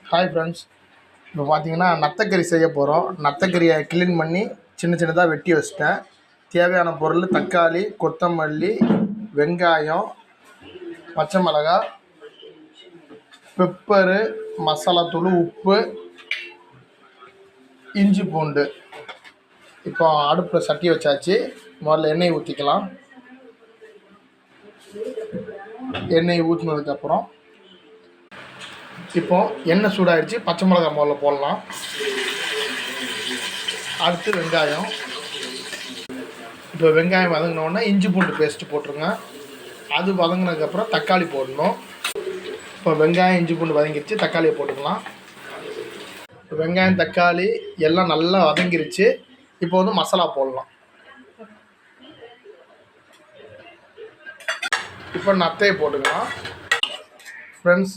Hi friends, இப்போ பார்த்தீங்கன்னா நத்தக்கறி செய்ய போகிறோம். நத்தக்கறியை க்ளீன் பண்ணி சின்ன சின்னதாக வெட்டி வச்சுட்டேன். தேவையான பொருள் தக்காளி, கொத்தமல்லி, வெங்காயம், பச்சை மிளகாய், பெப்பரு, மசாலாத்தூள், உப்பு, இஞ்சி பூண்டு. இப்போ அடுப்பில் சட்டி வச்சாச்சு. முதல்ல எண்ணெய் ஊற்றிக்கலாம். எண்ணெய் ஊற்றினதுக்கப்புறம் இப்போ எண்ணெய் சூடாகிடுச்சு. பச்சை மிளகாய் முதல்ல போடலாம். அடுத்து வெங்காயம். இப்போ வெங்காயம் வதங்கினோடனே இஞ்சி பூண்டு பேஸ்ட்டு போட்டுருங்க. அது வதங்கினதுக்கப்புறம் தக்காளி போடணும். இப்போ வெங்காயம் இஞ்சி பூண்டு வதங்கிடுச்சு, தக்காளியை போட்டுக்கலாம். வெங்காயம் தக்காளி எல்லாம் நல்லா வதங்கிருச்சு. இப்போ வந்து மசாலா போடலாம். இப்போ நத்தையை போட்டுக்கலாம் ஃப்ரெண்ட்ஸ்.